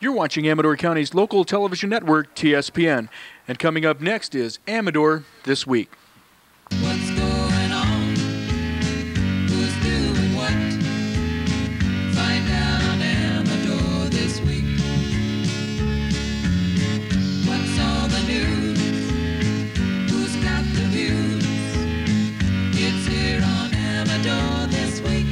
You're watching Amador County's local television network, TSPN. And coming up next is Amador This Week. What's going on? Who's doing what? Find out on Amador This Week. What's all the news? Who's got the views? It's here on Amador This Week.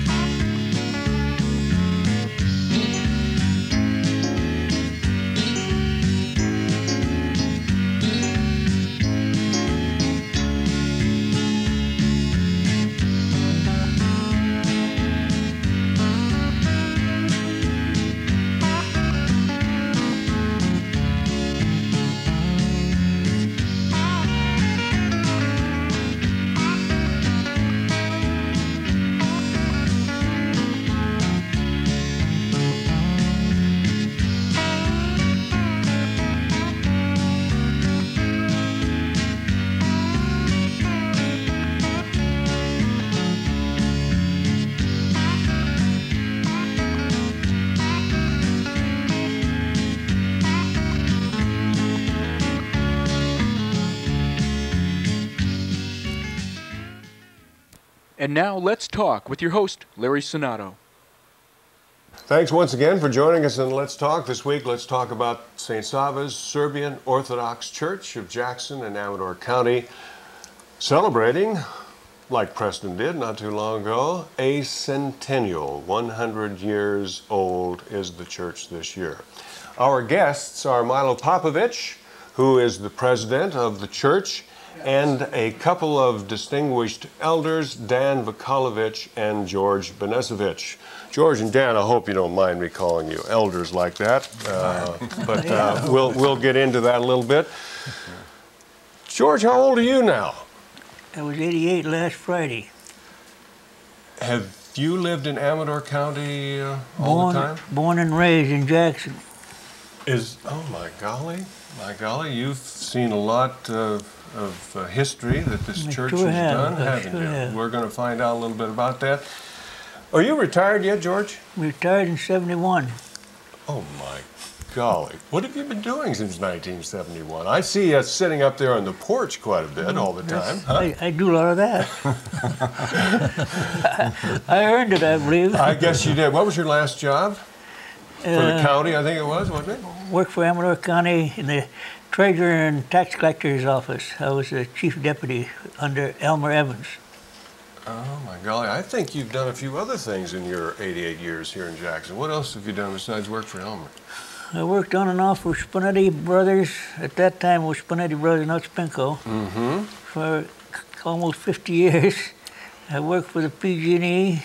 And now let's talk with your host, Larry Cenotto. Thanks once again for joining us in Let's Talk. This week, let's talk about St. Sava's Serbian Orthodox Church of Jackson and Amador County, celebrating, like Preston did not too long ago, a centennial. 100 years old is the church this year. Our guests are Milo Popavich, who is the president of the church, and a couple of distinguished elders, Dan Vukajlovich and George Banicevich. George and Dan, I hope you don't mind me calling you elders like that, but we'll get into that a little bit. George, how old are you now? I was 88 last Friday. Have you lived in Amador County all the time? Born and raised in Jackson. Oh my golly, you've seen a lot of history that this church has done, haven't you? We're going to find out a little bit about that. Are you retired yet, George? Retired in 71. Oh my golly. What have you been doing since 1971? I see you sitting up there on the porch quite a bit all the time. Huh? I do a lot of that. I earned it, I believe. I guess you did. What was your last job? For the county, I think it was, wasn't it? Worked for Amador County in the Treasurer and Tax Collector's office. I was the Chief Deputy under Elmer Evans. Oh my golly, I think you've done a few other things in your 88 years here in Jackson. What else have you done besides work for Elmer? I worked on and off for Spinetti Brothers. At that time it was Spinetti Brothers, not Spinco. For almost 50 years. I worked for the PG&E,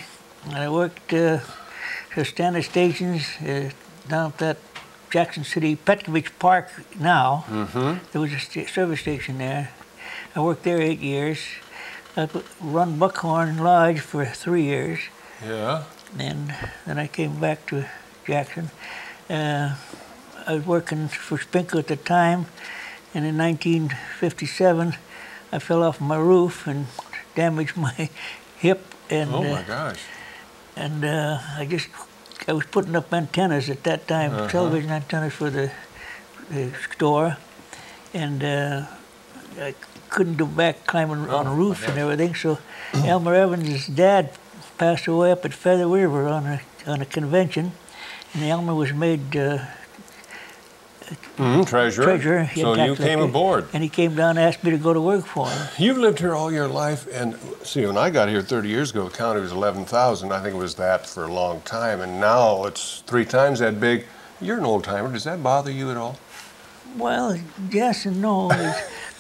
and I worked for standard stations down at that Jackson City, Petrovich Park now. There was a service station there. I worked there 8 years. I run Buckhorn Lodge for 3 years. Yeah. And then I came back to Jackson. I was working for Spinco at the time, and in 1957, I fell off my roof and damaged my hip. And, oh my gosh. And I was putting up antennas at that time, television antennas for the store, and I couldn't go back climbing on roofs and everything. So Elmer Evans' dad passed away up at Feather River on a convention, and Elmer was made treasurer. So you came aboard. And he came down and asked me to go to work for him. You've lived here all your life, and see, when I got here 30 years ago, the county was 11,000. I think it was that for a long time, and now it's 3 times that big. You're an old timer. Does that bother you at all? Well, yes and no.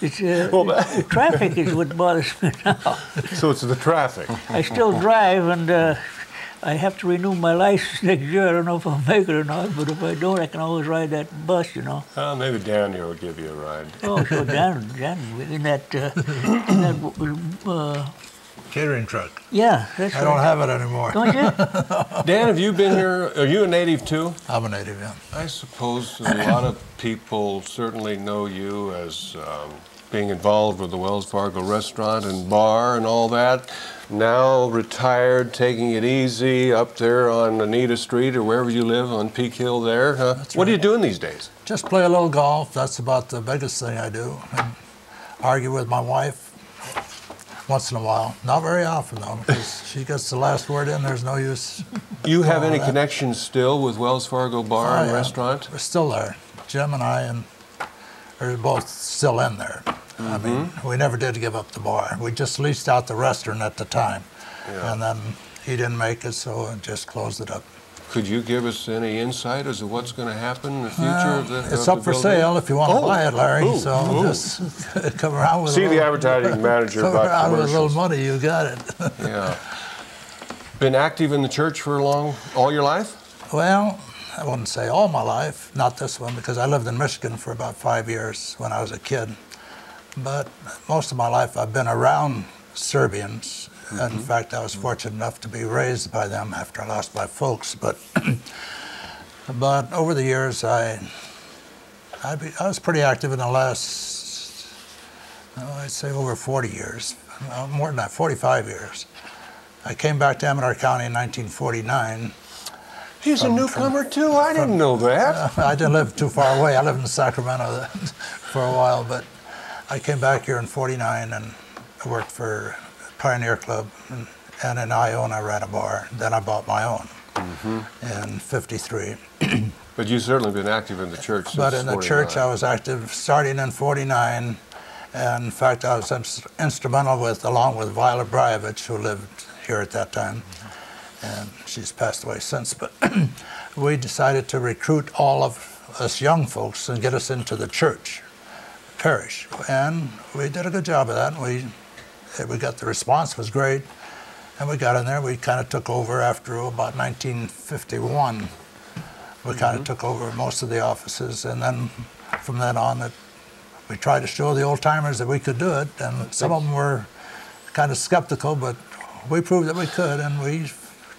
The traffic is what bothers me now. So it's the traffic. I still drive, and I have to renew my license next year. I don't know if I'll make it or not, but if I don't, I can always ride that bus, you know. Maybe Dan here will give you a ride. Oh, sure, Dan in that catering truck. Yeah, that's I don't have it anymore. Don't you? Dan, have you been here? Are you a native too? I'm a native, yeah. I suppose a lot of people certainly know you as being involved with the Wells Fargo restaurant and bar and all that. Now retired, taking it easy up there on Anita Street or wherever you live on Peak Hill there. What are you doing these days? Just play a little golf. That's about the biggest thing I do. And argue with my wife once in a while. Not very often, though, because she gets the last word in. There's no use. You have any connections still with Wells Fargo bar and yeah. restaurant? We're still there. Jim and I are both still in there. I mean, we never did give up the bar. We just leased out the restaurant at the time. Yeah. And then he didn't make it, so I just closed it up. Could you give us any insight as to what's going to happen in the future of the It's up for sale if you want to buy it, Larry. Ooh. So Ooh. just come around with See the advertising manager come about around with a little commercials. money, you got it. Yeah. Been active in the church for all your life? Well, I wouldn't say all my life, not this one, because I lived in Michigan for about 5 years when I was a kid. But most of my life I've been around Serbians. In fact, I was fortunate enough to be raised by them after I lost my folks. But over the years, I was pretty active in the last, I'd say over 40 years, more than that, 45 years. I came back to Amador County in 1949. He's a newcomer too? I didn't know that. I didn't live too far away. I lived in Sacramento for a while, but I came back here in '49 and I worked for Pioneer Club, and in Ione I ran a bar. Then I bought my own in '53. But you've certainly been active in the church since But in the 49. church I was active starting in '49, and in fact I was instrumental along with Violet Brievich, who lived here at that time, and she's passed away since. But we decided to recruit all of us young folks and get us into the church parish, and we did a good job of that. We got the response was great, and we got in there. We kind of took over after about 1951. We kind of took over most of the offices, and then from then on, we tried to show the old timers that we could do it, and some of them were kind of skeptical, but we proved that we could, and we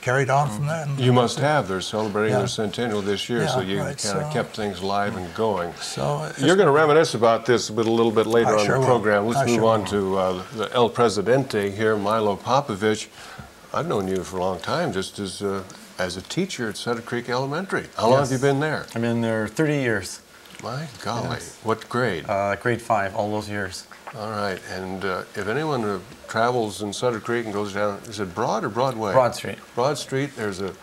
carried on from that. You must have. They're celebrating their centennial this year, so you right, kind of kept things live and going. So You're going to reminisce about this a little bit later on sure in the will. program. Let's I move sure on will. to the El Presidente here, Milo Popavich. I've known you for a long time, just as a teacher at Sutter Creek Elementary. How long have you been there? I've been there 30 years. My golly, what grade? Grade 5, all those years. All right, and if anyone travels in Sutter Creek and goes down, is it Broad or Broadway? Broad Street. Broad Street, there's a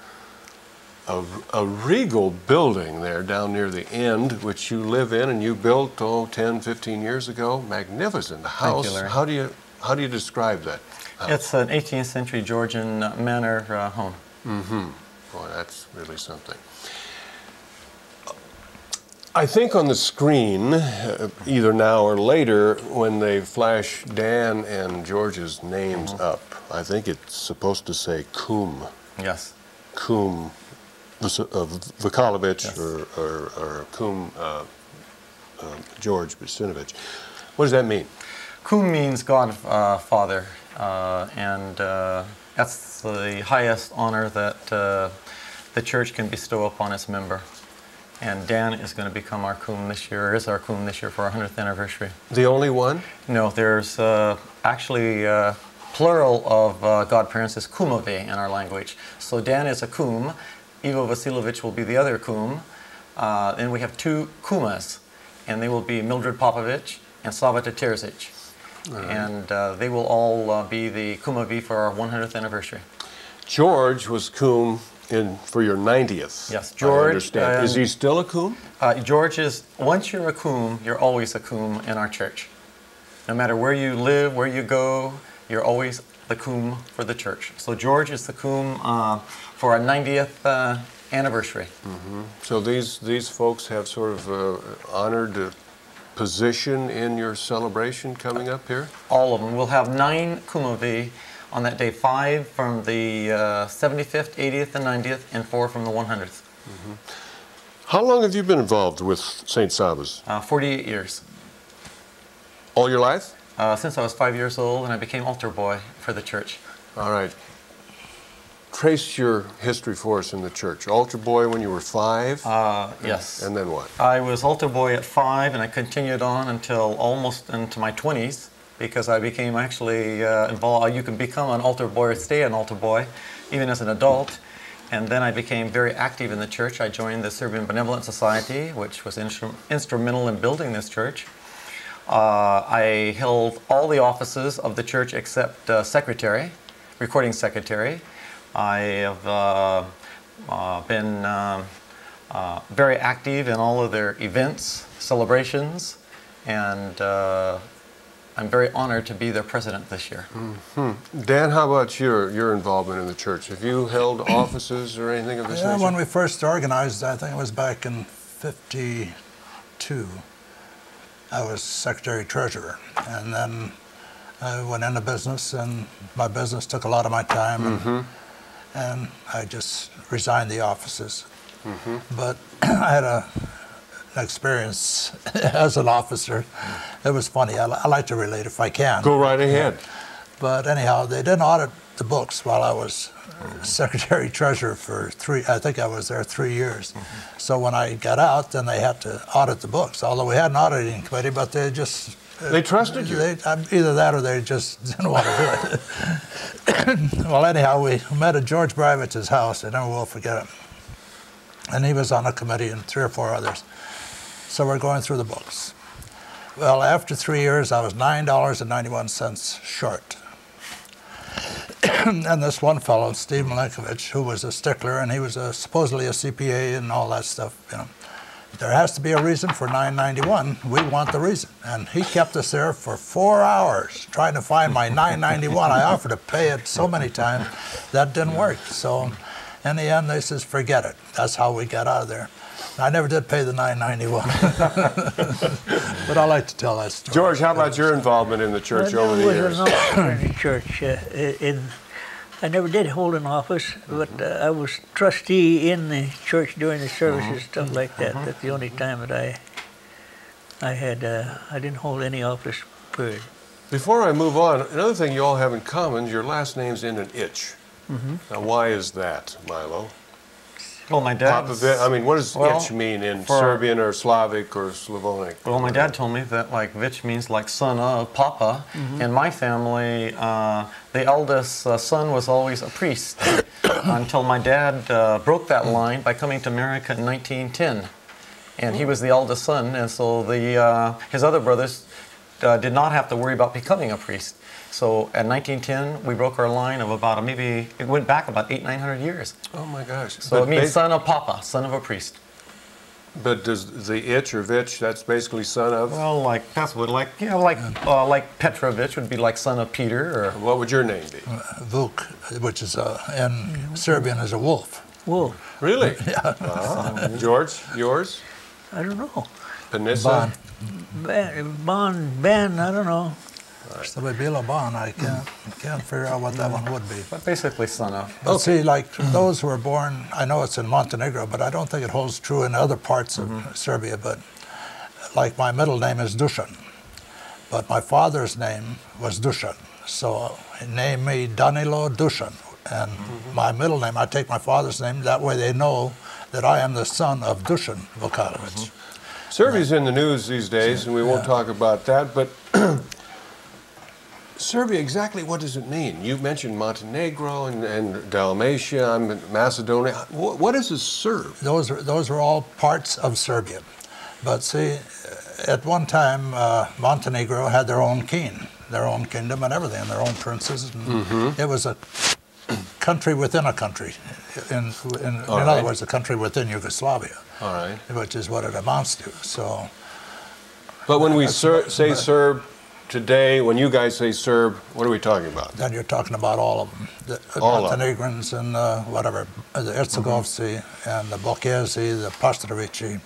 regal building there down near the end, which you live in and you built, 10, 15 years ago. Magnificent house. Thank you, Larry. How do you describe that house? It's an 18th century Georgian manor home. Boy, that's really something. I think on the screen, either now or later, when they flash Dan and George's names up, I think it's supposed to say Kum. Yes. Kum Vukajlovich, Yes. or Kum George Banicevich. What does that mean? Kum means God Father, and that's the highest honor that the church can bestow upon its member. And Dan is going to become our Kum this year, or is our Kum this year for our 100th anniversary. The only one? No, there's actually plural of godparents is Kumovi in our language. So Dan is a Kum, Ivo Vasilovich will be the other Kum, and we have two Kumas, and they will be Mildred Popavich and Sava Terzic. And they will all be the Kumovi for our 100th anniversary. George was Kum for your 90th. Yes, I George. understand. Is he still a Kum? George is, once you're a Kum, you're always a Kum in our church. No matter where you live, where you go, you're always the Kum for the church. So George is the Kum for our 90th anniversary. So these folks have sort of honored position in your celebration coming up here? All of them. We'll have 9 Kumovi on that day, 5 from the 75th, 80th, and 90th, and 4 from the 100th. How long have you been involved with St. Sava's? 48 years. All your life? Since I was 5 years old, and I became altar boy for the church. All right. trace your history for us in the church. Altar boy when you were 5? Yes. And then what? I was altar boy at 5, and I continued on until almost into my 20s, because I became actually involved. You can become an altar boy or stay an altar boy, even as an adult. And then I became very active in the church. I joined the Serbian Benevolent Society, which was instrumental in building this church. I held all the offices of the church except secretary, recording secretary. I have been very active in all of their events, celebrations, and I'm very honored to be their president this year. Mm-hmm. Dan, how about your involvement in the church? Have you held offices or anything of this nature? When we first organized, I think it was back in '52, I was secretary-treasurer. And then I went into business, and my business took a lot of my time, and I just resigned the offices. But I had an experience as an officer. It was funny. I like to relate if I can. Go right ahead. But anyhow, they didn't audit the books while I was secretary-treasurer for I think I was there 3 years. So when I got out, then they had to audit the books, although we had an auditing committee, but they just... They trusted you? Either that or they just didn't want to do it. Well, anyhow, we met at George Bravich's house. I never will forget it. And he was on a committee and 3 or 4 others. So we're going through the books. Well, after 3 years, I was $9.91 short. And this one fellow, Steve Banicevich, who was a stickler, and he was supposedly a CPA and all that stuff, you know. There has to be a reason for $9.91. We want the reason. And he kept us there for 4 hours trying to find my $9.91. I offered to pay it so many times. That didn't work. So in the end, they says, forget it. That's how we got out of there. I never did pay the $9.91. But I like to tell that story. George, how about your involvement in the church over the years? I was an officer in the church. I never did hold an office, but I was trustee in the church during the services, stuff like that. That's the only time that I didn't hold any office, period. Before I move on, another thing you all have in common, your last name's in an itch. Now, why is that, Milo? Well, my dad... Popavich, I mean, what does itch mean in Serbian or Slavic or Slavonic? Well, my dad told me that, like, Vich means like son of, Papa. In my family, the eldest son was always a priest until my dad broke that line by coming to America in 1910. And he was the eldest son, and so his other brothers did not have to worry about becoming a priest. So in 1910, we broke our line of about it went back about 800-900 years. Oh my gosh. So it means son of Papa, son of a priest. But does the itch or Vich, that's basically son of? Well, that's what, like Petrovich would be like son of Peter, or... What would your name be? Vuk, which is in Serbian is a wolf. Wolf. Really? Yeah. Wow. George, yours? I don't know. Panissa? Ben, I don't know. So it'd be Laban. I can't figure out what that one would be. But basically son of. But see, like those who were born, I know it's in Montenegro, but I don't think it holds true in other parts of Serbia. But like my middle name is Dusan, but my father's name was Dusan. So he named me Danilo Dusan. And my middle name, I take my father's name, that way they know that I am the son of Dusan Vukajlovich. Serbia's in the news these days, and we won't talk about that, but Serbia, exactly what does it mean? You mentioned Montenegro and Dalmatia, Macedonia. What is a Serb? Those are all parts of Serbia. But see, at one time, Montenegro had their own king, their own kingdom and everything, and their own princes. And it was a country within a country. In other words, a country within Yugoslavia. All right. Which is what it amounts to. So. But when we say Serb today, when you guys say Serb, what are we talking about? Then you're talking about all of them. The Montenegrins and whatever, the Herzegovci and the Bokezi, the Pastovici.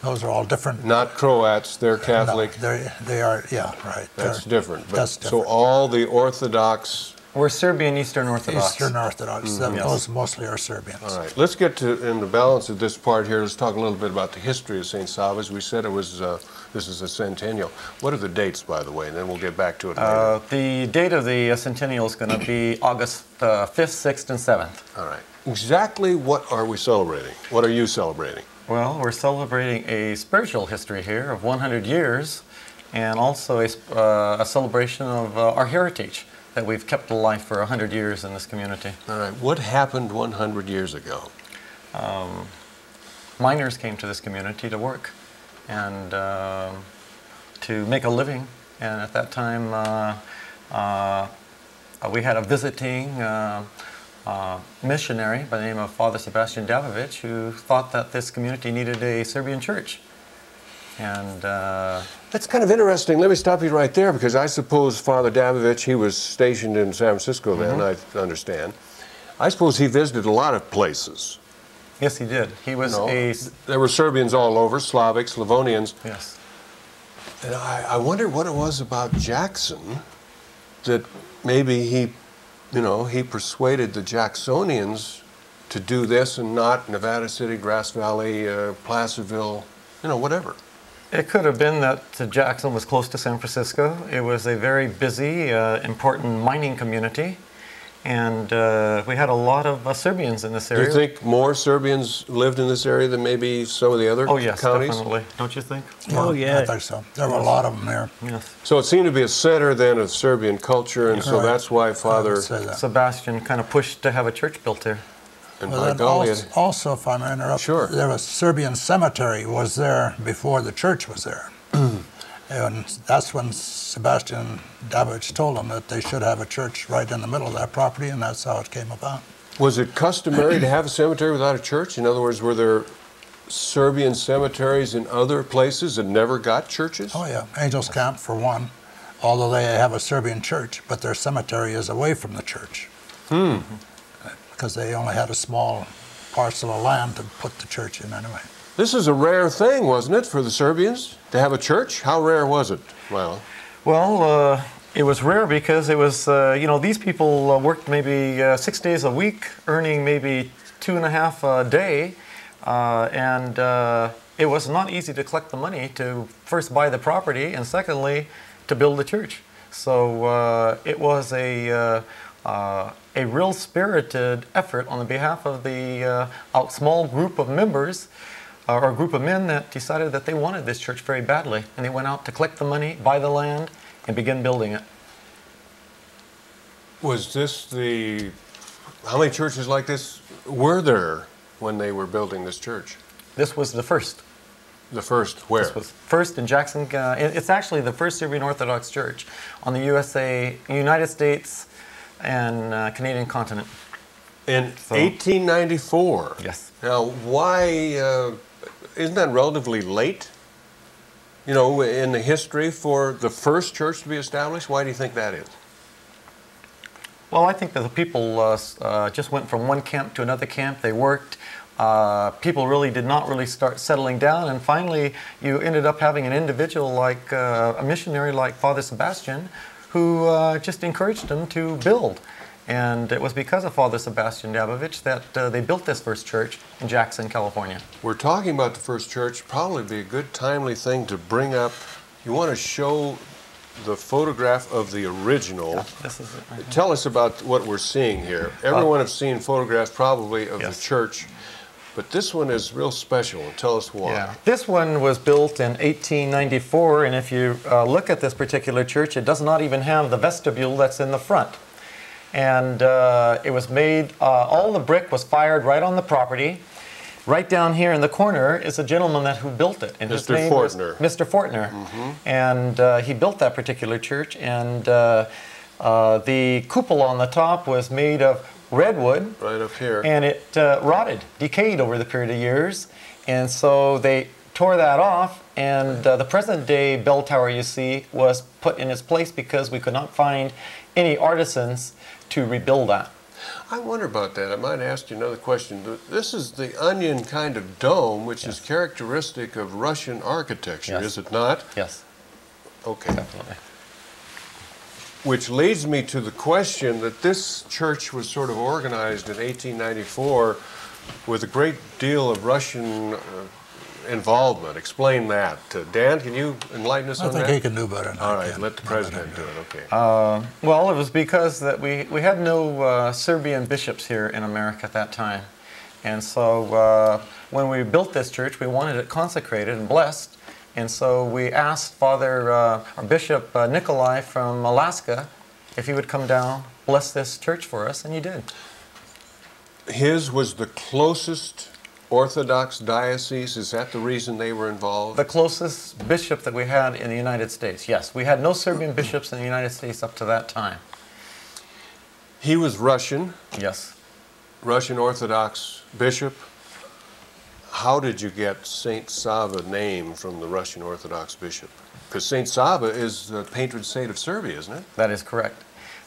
Those are all different. Not Croats, they're Catholic. No, they are, yeah, right. That's different. But That's different. So all the Orthodox We're Serbian Eastern Orthodox. Eastern Orthodox. Those mostly are Serbians. All right, let's get to, in the balance of this part here, let's talk a little bit about the history of St. Sava's. We said it was, this is a centennial. What are the dates, by the way, and then we'll get back to it later. The date of the centennial is going to be August 5th, 6th, and 7th. All right. Exactly what are we celebrating? What are you celebrating? Well, we're celebrating a spiritual history here of 100 years, and also a celebration of our heritage that we've kept alive for 100 years in this community. All right. What happened 100 years ago? Miners came to this community to work and to make a living. And at that time, we had a visiting missionary by the name of Father Sebastian Davovich, who thought that this community needed a Serbian church. And That's kind of interesting. Let me stop you right there, because I suppose Father Davovich, he was stationed in San Francisco then, I understand. I suppose he visited a lot of places. yes, he did. He was There were Serbians all over, Slavic, Slavonians. Yes. And I wonder what it was about Jackson that maybe he, he persuaded the Jacksonians to do this and not Nevada City, Grass Valley, Placerville, whatever. It could have been that Jackson was close to San Francisco. It was a very busy, important mining community. And we had a lot of Serbians in this Do area. you think more Serbians lived in this area than maybe some of the other Oh, yes, counties? definitely. Don't you think? Oh, yeah. I think so. There were a lot of them there. Yes. So it seemed to be a center then of Serbian culture, and so Right. that's why I Father would say that. Sebastian kind of pushed to have a church built here. and Well, by then golly, also, if I may interrupt, Sure. there was Serbian cemetery was there before the church was there. And that's when Sebastian Davovich told them that they should have a church right in the middle of that property, and that's how it came about. was it customary to have a cemetery without a church? In other words, were there Serbian cemeteries in other places that never got churches? Oh yeah, Angels Camp for one, although they have a Serbian church, but their cemetery is away from the church. Because they only had a small parcel of land to put the church in anyway. This is a rare thing, wasn't it, for the Serbians to have a church? How rare was it? Well, It was rare because it was, these people worked maybe 6 days a week, earning maybe 2.5 a day. And it was not easy to collect the money to first buy the property and secondly to build the church. So it was a real spirited effort on the behalf of the small group of members or a group of men that decided that they wanted this church very badly. And they went out to collect the money, buy the land, and begin building it. was this how many churches like this were there when they were building this church? This was the first. The first where? This was first in Jackson. It's actually the first Serbian Orthodox church on the United States and Canadian continent. In 1894. Yes. Now, why isn't that relatively late? In the history for the first church to be established? Why do you think that is? Well, I think that the people just went from one camp to another camp. They worked. People really did not really start settling down, and finally you ended up having an individual like a missionary like Father Sebastian who just encouraged them to build. And it was because of Father Sebastian Davovich that they built this first church in Jackson, California. We're talking about the first church. Probably be a good timely thing to bring up. You want to show the photograph of the original. Yeah, this is it right here. Tell us about what we're seeing here. Everyone has seen photographs probably of Yes. the church, but this one is real special. Tell us why. Yeah. This one was built in 1894, and if you look at this particular church, it does not even have the vestibule that's in the front. And it was made, all the brick was fired right on the property. Right down here in the corner is a gentleman who built it. And his Mr. name was Fortner. Mr. Fortner. And he built that particular church, and the cupola on the top was made of redwood. Right up here. And it rotted, decayed over the period of years. And so they tore that off, and the present day bell tower you see was put in its place because we could not find any artisans to rebuild that. I wonder about that. I might ask you another question. This is the onion kind of dome, which is characteristic of Russian architecture, Yes. is it not? Yes, Okay. definitely. Which leads me to the question that this church was sort of organized in 1894 with a great deal of Russian involvement. Explain that. Dan, can you enlighten us on that? I think he can do better than All I right, can. let the president do it. Okay. Well, it was because that we had no Serbian bishops here in America at that time. And so when we built this church, we wanted it consecrated and blessed. And so we asked our Bishop Nikolai from Alaska if he would come down, bless this church for us, and he did. His was the closest Orthodox diocese. Is that the reason they were involved? The closest bishop that we had in the United States, yes. We had no Serbian bishops in the United States up to that time. He was Russian. Yes. Russian Orthodox bishop. How did you get Saint Sava name from the Russian Orthodox bishop? Because Saint Sava is the patron saint of Serbia, isn't it? That is correct.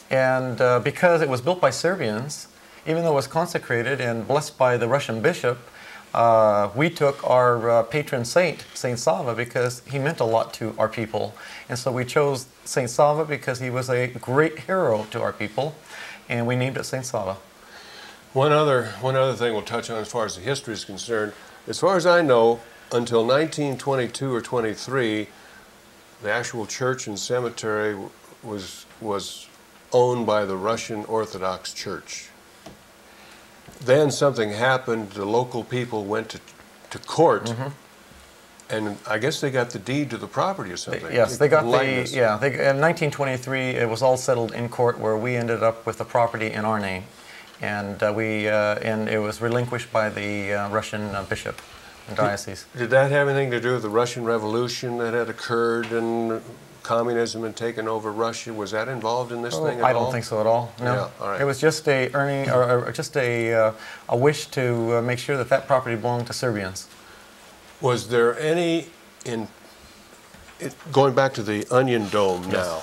And because it was built by Serbians, even though it was consecrated and blessed by the Russian bishop, we took our patron saint, Saint Sava, because he meant a lot to our people. And so we chose Saint Sava because he was a great hero to our people, and we named it Saint Sava. One other thing we'll touch on as far as the history is concerned. As far as I know, until 1922 or 23, the actual church and cemetery was owned by the Russian Orthodox Church. Then something happened. The local people went to court, and I guess they got the deed to the property or something. Yes, they got the, yeah. In 1923, it was all settled in court, where we ended up with the property in our name. And and it was relinquished by the Russian bishop and diocese. Did that have anything to do with the Russian Revolution that had occurred and communism had taken over Russia? Was that involved in this thing at all? I don't think so at all. No, Yeah, all right. It was just just a wish to make sure that that property belonged to Serbians. Was there any going back to the Onion Dome now?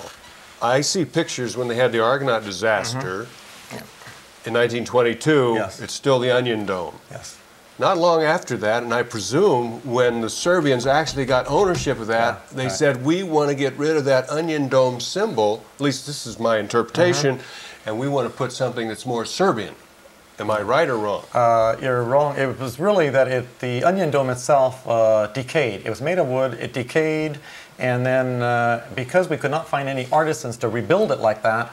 I see pictures when they had the Argonaut disaster. In 1922, Yes. It's still the Onion Dome. Yes. Not long after that, and I presume when the Serbians actually got ownership of that, they said, we want to get rid of that Onion Dome symbol, at least this is my interpretation, and we want to put something that's more Serbian. Am I right or wrong? You're wrong. It was really that the Onion Dome itself decayed. It was made of wood, it decayed, and then because we could not find any artisans to rebuild it like that,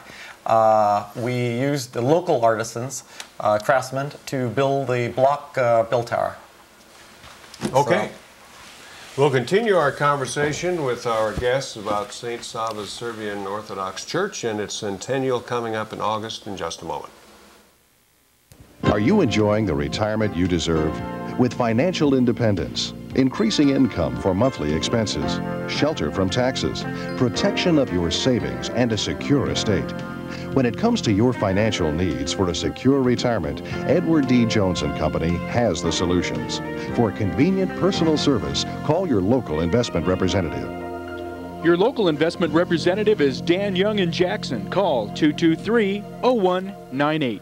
we used the local artisans, craftsmen, to build the block bell tower. Okay. We'll continue our conversation with our guests about St. Sava's Serbian Orthodox Church and its centennial coming up in August in just a moment. Are you enjoying the retirement you deserve? With financial independence, increasing income for monthly expenses, shelter from taxes, protection of your savings, and a secure estate. When it comes to your financial needs for a secure retirement, Edward D. Jones & Company has the solutions. For convenient personal service, call your local investment representative. Your local investment representative is Dan Young in Jackson. Call 223-0198.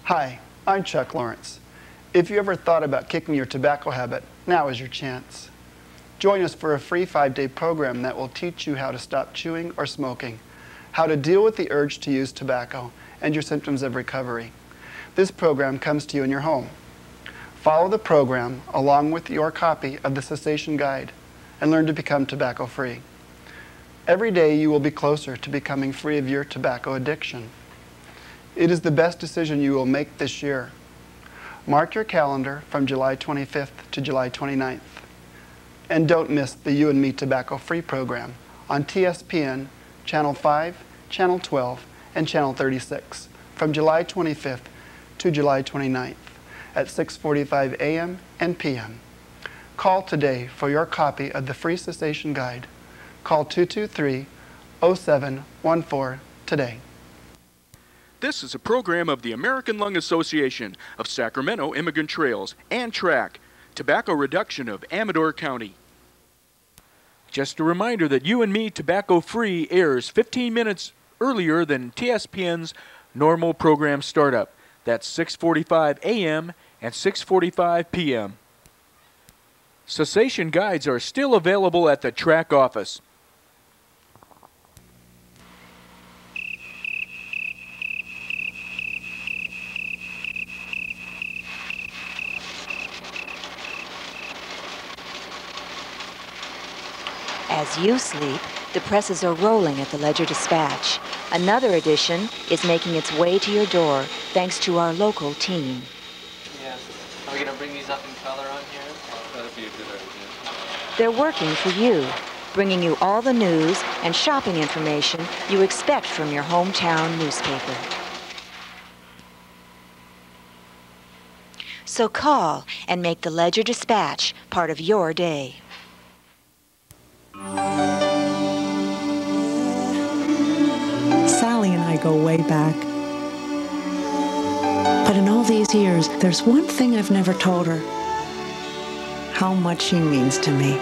Hi, I'm Chuck Lawrence. If you ever thought about kicking your tobacco habit, now is your chance. Join us for a free 5-day program that will teach you how to stop chewing or smoking, how to deal with the urge to use tobacco, and your symptoms of recovery. This program comes to you in your home. Follow the program along with your copy of the Cessation Guide and learn to become tobacco-free. Every day you will be closer to becoming free of your tobacco addiction. It is the best decision you will make this year. Mark your calendar from July 25th to July 29th. And don't miss the You and Me Tobacco Free program on TSPN, Channel 5, Channel 12, and Channel 36 from July 25th to July 29th at 6:45 a.m. and p.m. Call today for your copy of the free Cessation Guide. Call 223-0714 today. This is a program of the American Lung Association of Sacramento Immigrant Trails and TRAC, Tobacco Reduction of Amador County. Just a reminder that You and Me Tobacco Free airs 15 minutes earlier than TSPN's normal program startup. That's 6:45 a.m. and 6:45 p.m. Cessation guides are still available at the TRAC office. As you sleep, the presses are rolling at the Ledger-Dispatch. Another edition is making its way to your door thanks to our local team. Yeah. Are we going to bring these up in color on here? That'd be a good idea. They're working for you, bringing you all the news and shopping information you expect from your hometown newspaper. So call and make the Ledger-Dispatch part of your day. Sally and I go way back. But in all these years, there's one thing I've never told her. How much she means to me.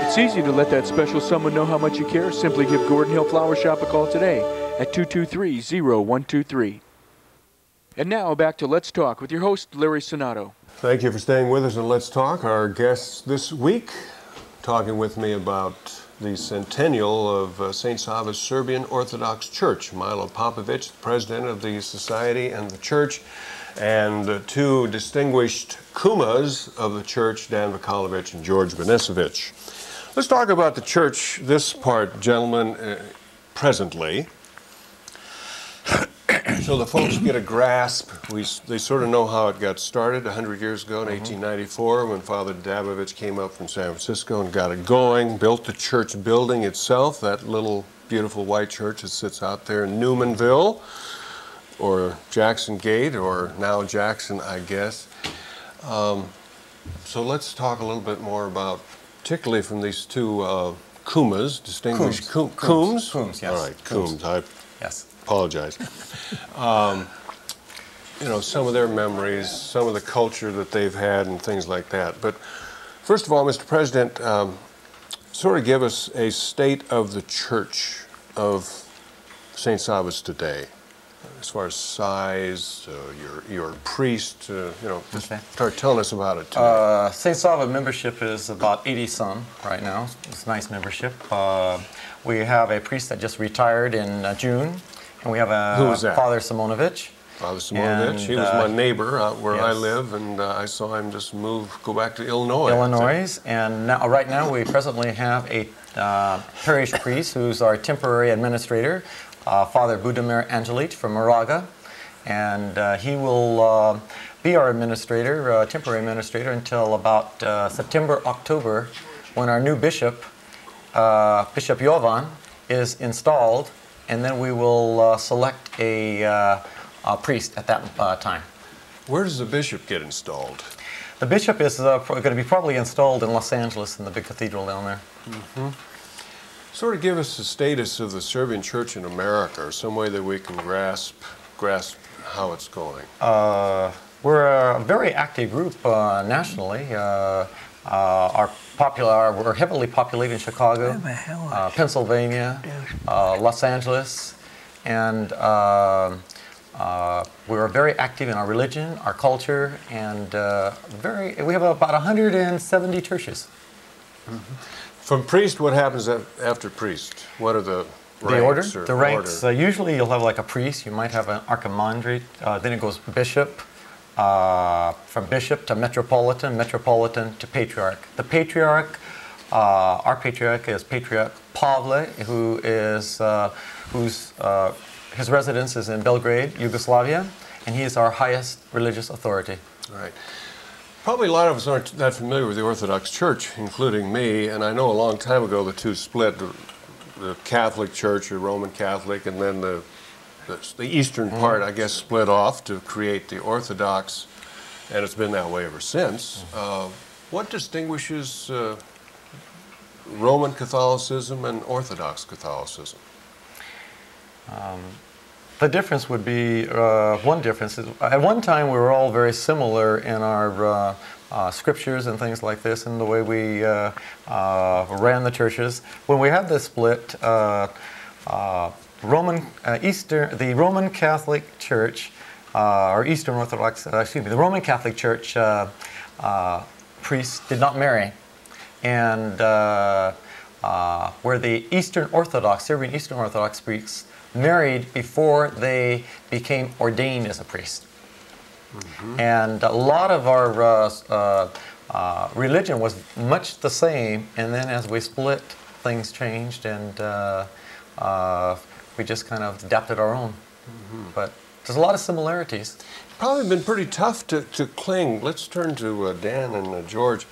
It's easy to let that special someone know how much you care. Simply give Gordon Hill Flower Shop a call today at 223-0123. And now back to Let's Talk with your host, Larry Cenotto. Thank you for staying with us on Let's Talk. Our guests this week talking with me about the centennial of St. Sava's Serbian Orthodox Church. Milo Popavich, the president of the society and the church, and two distinguished kumas of the church, Dan Vukajlovich and George Banicevich. Let's talk about the church, this part, gentlemen, presently. So the folks get a grasp. They sort of know how it got started 100 years ago in 1894 when Father Dabovich came up from San Francisco and got it going, built the church building itself, that little beautiful white church that sits out there in Newmanville, or Jackson Gate, or now Jackson, I guess. So let's talk a little bit more about, particularly from these two kumas, distinguished Coombs? Coombs, yes. All right, Coombs. I Yes. apologize. You know, some of their memories, some of the culture that they've had and things like that. But first of all, Mr. President, sort of give us a state of the church of St. Sava's today, as far as size, your priest, you know, just start telling us about it today. St. Sava membership is about 80 some right now. It's a nice membership. We have a priest that just retired in June, and we have a Who was that? Father Simonovich. Father Simonovich, he was my neighbor out where I yes. live, and I saw him just go back to Illinois. And now, right now we presently have a parish priest who's our temporary administrator, Father Budimir Angelic from Moraga, and he will be our administrator, temporary administrator, until about September, October, when our new bishop, Bishop Jovan, is installed, and then we will select a priest at that time. Where does the bishop get installed? The bishop is going to be probably installed in Los Angeles in the big cathedral down there. Mm-hmm. Sort of give us the status of the Serbian church in America, or some way that we can grasp how it's going. We're a very active group nationally. We're heavily populated in Chicago, Pennsylvania, Los Angeles, and we're very active in our religion, our culture, and we have about 170 churches. Mm-hmm. From priest, what happens after priest? What are the ranks? The order? The ranks, usually you'll have like a priest, you might have an archimandrite, then it goes bishop, from bishop to metropolitan, metropolitan to patriarch. The patriarch, our patriarch is Patriarch Pavle, his residence is in Belgrade, Yugoslavia, and he is our highest religious authority. Right. Probably a lot of us aren't that familiar with the Orthodox Church, including me, and I know a long time ago the two split, the Catholic Church, or Roman Catholic, and then the eastern part, I guess, split off to create the Orthodox, and it's been that way ever since. What distinguishes Roman Catholicism and Orthodox Catholicism? The difference would be, one difference is, at one time we were all very similar in our scriptures and things like this, and the way we ran the churches. When we had this split, the Roman Catholic Church, or Eastern Orthodox, the Roman Catholic Church priests did not marry, and where the Eastern Orthodox, Serbian Eastern Orthodox priests married before they became ordained as a priest. And a lot of our religion was much the same, and then as we split, things changed, and we just kind of adapted our own. But there's a lot of similarities. Probably been pretty tough to cling. Let's turn to Dan and George.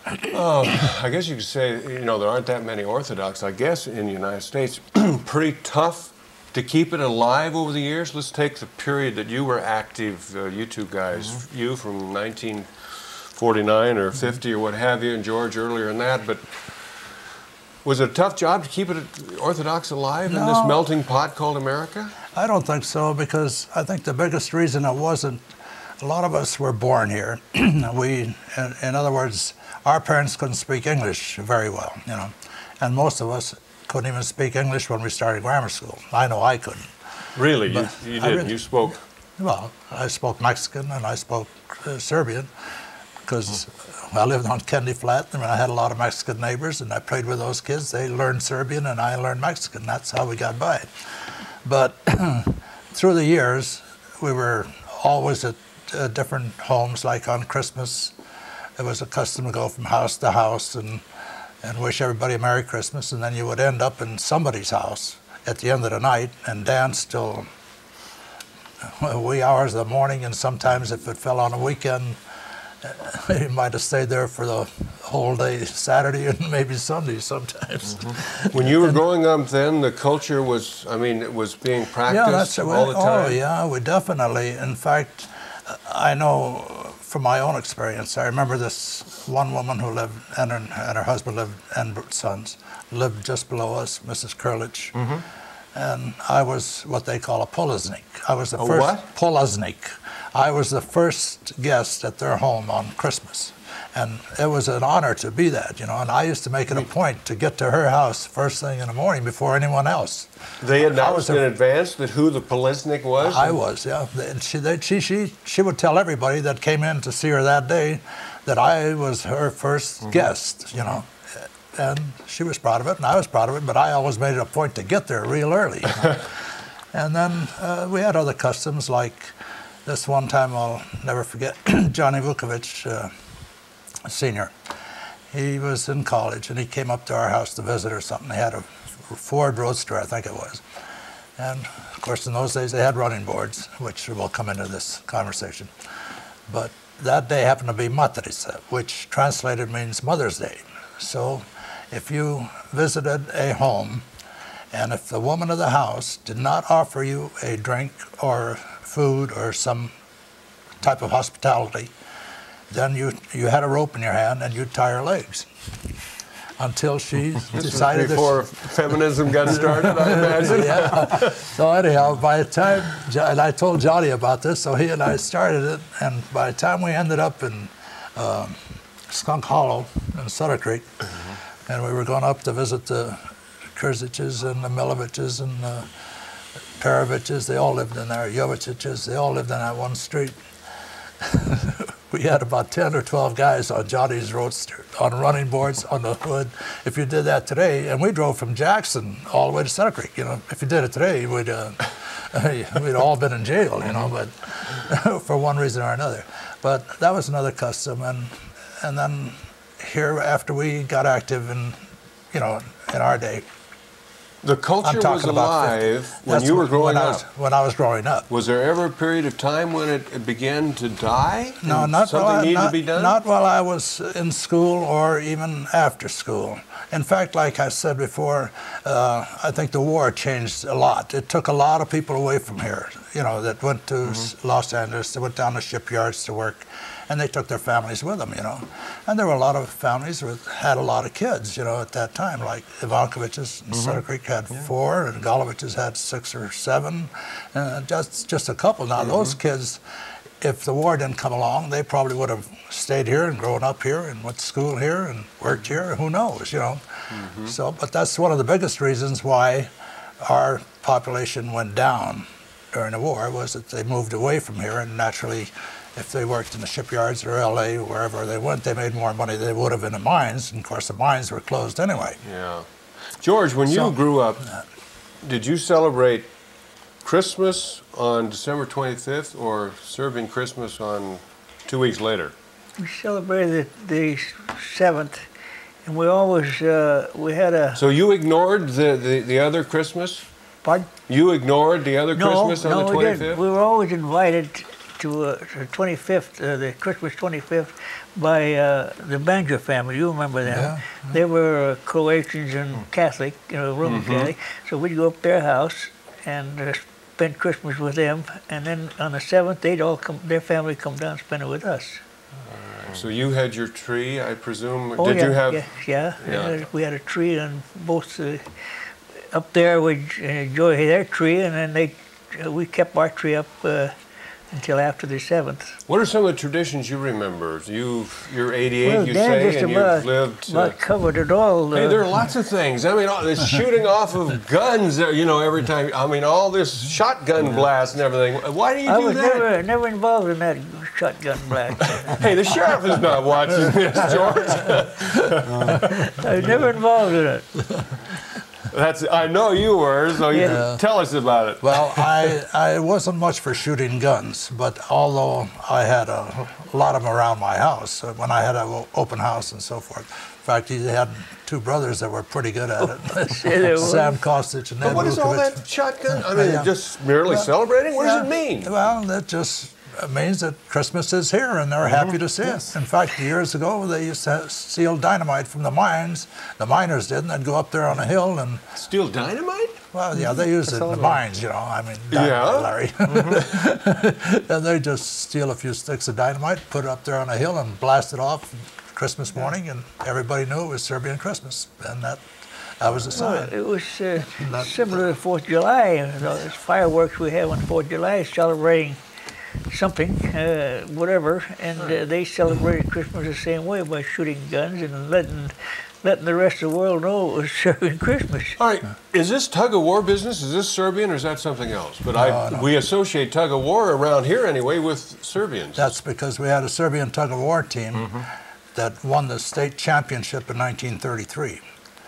I guess you could say, you know, there aren't that many Orthodox, I guess, in the United States. Pretty tough to keep it alive over the years. Let's take the period that you were active, you two guys, you from 1949 or 50 or what have you, and George earlier than that. But was it a tough job to keep it Orthodox alive in this melting pot called America? I don't think so, because I think the biggest reason it wasn't, a lot of us were born here. We, in other words, our parents couldn't speak English very well, you know, and most of us couldn't even speak English when we started grammar school. I know I couldn't. Really? You didn't? Really, you spoke? Well, I spoke Mexican and I spoke Serbian, because I lived on Kennedy Flat and I had a lot of Mexican neighbors, and I played with those kids. They learned Serbian and I learned Mexican. That's how we got by. But through the years, we were always at different homes. Like on Christmas, it was a custom to go from house to house and wish everybody a Merry Christmas, and then you would end up in somebody's house at the end of the night and dance till wee hours of the morning, and sometimes if it fell on a weekend, you might have stayed there for the whole day, Saturday and maybe Sunday sometimes. When you were growing up then, the culture was, I mean, it was being practiced all the time? Oh yeah, we definitely. In fact, I know from my own experience, I remember this one woman who lived, and her husband lived, and sons, lived just below us, Mrs. Kurlich. And I was what they call a polaznik. I was the first what? Polaznik. I was the first guest at their home on Christmas. And it was an honor to be that, you know, and I used to make it a point to get to her house first thing in the morning before anyone else. They announced in advance that who the Polaznik was? I was, yeah. And she would tell everybody that came in to see her that day that I was her first guest, you know. And she was proud of it, and I was proud of it, but I always made it a point to get there real early. You know? And then we had other customs, like this one time I'll never forget, Johnny Vukajlovich, Senior. He was in college, and he came up to our house to visit or something. They had a Ford Roadster, I think it was. And, of course, in those days, they had running boards, which will come into this conversation. But that day happened to be Matrica, which translated means Mother's Day. So if you visited a home, and if the woman of the house did not offer you a drink or food or some type of hospitality, then you had a rope in your hand and you'd tie her legs until she decided before feminism got started, I imagine. Yeah. So anyhow, by the time, and I told Johnny about this, so he and I started it, and by the time we ended up in Skunk Hollow in Sutter Creek, and we were going up to visit the Kurziches and the Miloviches and the Paraviches, they all lived in there, Joviciches, they all lived in that one street. We had about 10 or 12 guys on Johnny's Roadster, on running boards, on the hood. If you did that today, and we drove from Jackson all the way to Sutter Creek, you know, if you did it today, we'd all been in jail, you know, but for one reason or another. But that was another custom, and then here, after we got active in, you know, in our day. The culture was alive when you were growing up. When I was growing up. Was there ever a period of time when it began to die? No, not something needed to be done? Not while I was in school or even after school. In fact, like I said before, I think the war changed a lot. It took a lot of people away from here, you know, that went to Los Angeles, they went down to shipyards to work, and they took their families with them, you know. And there were a lot of families that had a lot of kids, you know, at that time, like Ivankovich's in Sutter Creek had 4, and Golovich's had 6 or 7, just a couple. Now, those kids, if the war didn't come along, they probably would have stayed here and grown up here and went to school here and worked here, who knows, you know. So, but that's one of the biggest reasons why our population went down during the war, was that they moved away from here, and naturally, if they worked in the shipyards or LA, wherever they went, they made more money than they would have in the mines. And of course, the mines were closed anyway. Yeah. George, when you grew up, did you celebrate Christmas on December 25th or Serbian Christmas on 2 weeks later? We celebrated the 7th, and we always, we had a... So you ignored the other Christmas? Pardon? You ignored the other Christmas on the 25th? No, we didn't. We were always invited to the 25th, the Christmas 25th, by the Banja family. You remember them? Yeah. They were Croatians and Catholic, Roman Catholic. So we'd go up their house and spend Christmas with them, and then on the 7th, they'd all come. Their family come down and spend it with us. So you had your tree, I presume. Oh, Did yeah, you have? Yeah. We had a tree on both. Up there, we'd enjoy their tree, and then we kept our tree up until after the 7th. What are some of the traditions you remember? You're 88, well, you Dan say, just and about, you've lived. About covered it all. Hey, there are lots of things. I mean, this shooting off of guns, every time. I mean, all this shotgun blast and everything. Why do you do that? I was never involved in that shotgun blast. Hey, the sheriff is not watching this, George. I was never involved in it. I know you were, so tell us about it. Well, I wasn't much for shooting guns, but although I had a lot of them around my house, when I had an open house and so forth. In fact, he had two brothers that were pretty good at it. Sam Kostic and Ned But what is all Vukajlovich. that shotgun? I mean, just merely celebrating? What does it mean? Well, that just means that Christmas is here and they're happy to see it. In fact, years ago, they used to steal dynamite from the mines. The miners did, and they'd go up there on a hill and... Steal dynamite? Well, yeah, they use it in the mines, I mean, dynamite, Larry. And they just steal a few sticks of dynamite, put it up there on a hill and blast it off Christmas morning, and everybody knew it was Serbian Christmas. And that was the sign. Well, it was similar to 4th of July. Those fireworks we have on 4th of July celebrating something, whatever, and they celebrated Christmas the same way by shooting guns and letting the rest of the world know it was Serbian Christmas. All right, is this tug-of-war business, is this Serbian or is that something else? But No. we associate tug-of-war around here anyway with Serbians. That's because we had a Serbian tug-of-war team that won the state championship in 1933.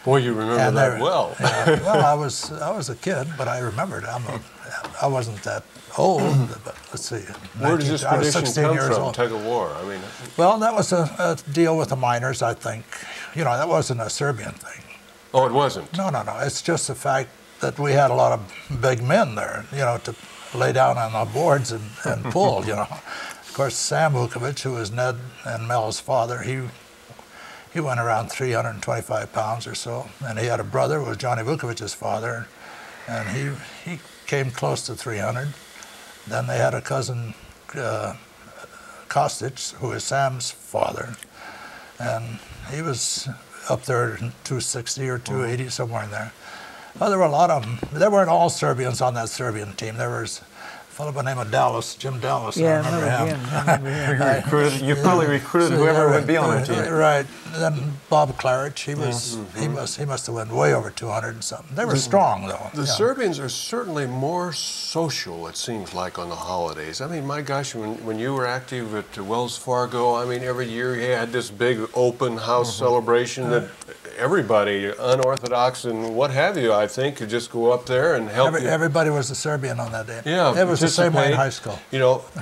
Boy, you remember that well. Well, I was a kid, but I remembered. I wasn't that old, but let's see. Where does this tradition come from, tug-of-war? I mean, well, that was a deal with the miners, I think. That wasn't a Serbian thing. Oh, it wasn't? No. It's just the fact that we had a lot of big men there, to lay down on the boards and pull, Of course, Sam Vukajlovich, who was Ned and Mel's father, he went around 325 pounds or so, and he had a brother who was Johnny Vukovich's father, and he came close to 300. Then they had a cousin, Kostic, who is Sam's father, and he was up there in 260 or 280, somewhere in there. Well, there were a lot of them. They weren't all Serbians on that Serbian team. There was a fellow by the name of Dallas, Jim Dallas. Yeah, I remember him. You probably recruited whoever would be on our team. Right. Then Bob Claridge, he must have went way over 200 and something. They were strong, though. The Serbians are certainly more social, it seems like, on the holidays. I mean, my gosh, when you were active at Wells Fargo, I mean, every year you had this big open house celebration that everybody, unorthodox and what have you, I think, could just go up there and help you. Everybody was a Serbian on that day. Yeah, it was the same way in high school.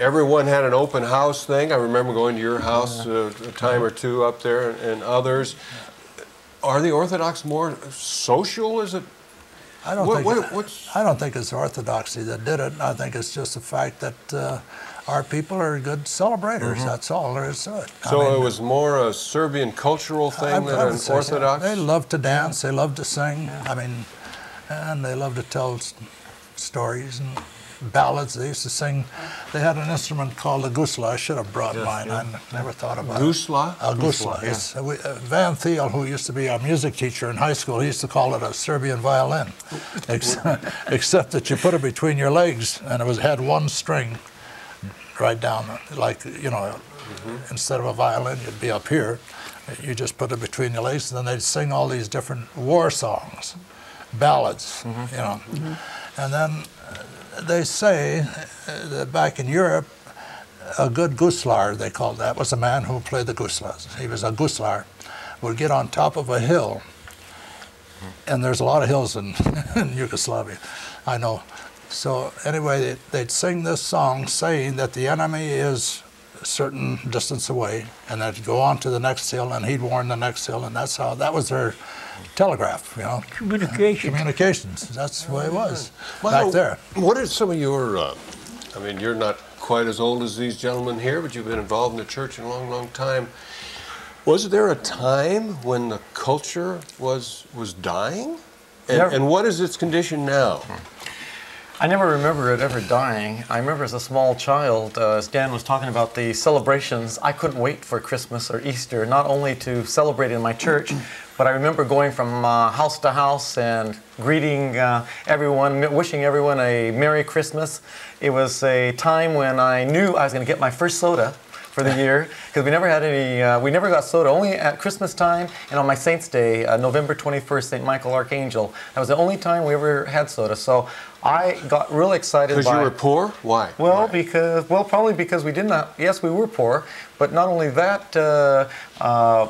Everyone had an open house thing. I remember going to your house a time or two up there and others. Are the Orthodox more social? Is it? I don't think it's Orthodoxy that did it. I think it's just the fact that our people are good celebrators. That's all there is to it. So it was more a Serbian cultural thing than an Orthodox? They love to dance. They love to sing. I mean, and they love to tell stories and ballads. They used to sing. They had an instrument called the gusla. I should have brought mine. I never thought about Gusla? it. Gusla. Van Thiel, who used to be our music teacher in high school, he used to call it a Serbian violin, except that you put it between your legs, and it had one string right down, like, instead of a violin, you'd be up here. You just put it between your legs, and then they'd sing all these different war songs, ballads, And then they say that back in Europe, a good guslar, they called that, was a man who played the guslas. He was a guslar, would get on top of a hill And there's a lot of hills in, in Yugoslavia, I know. So anyway, they'd sing this song saying that the enemy is a certain distance away, and they'd go on to the next hill, and he'd warn the next hill, and that's how, that was their telegraph, you know. Communications, that's the way it was back there. What are some of your, I mean, you're not quite as old as these gentlemen here, but you've been involved in the church in a long, long time. Was there a time when the culture was dying? And what is its condition now? I never remember it ever dying. I remember as a small child, as Dan was talking about the celebrations, I couldn't wait for Christmas or Easter, not only to celebrate in my church, but I remember going from house to house and greeting everyone, wishing everyone a Merry Christmas. It was a time when I knew I was going to get my first soda for the year, because we never had any, we never got soda, only at Christmas time and on my Saint's Day, November 21st, St. Michael Archangel. That was the only time we ever had soda. So I got real excited. Because you were poor? Why? Well, probably because we did not, yes, we were poor, but not only that,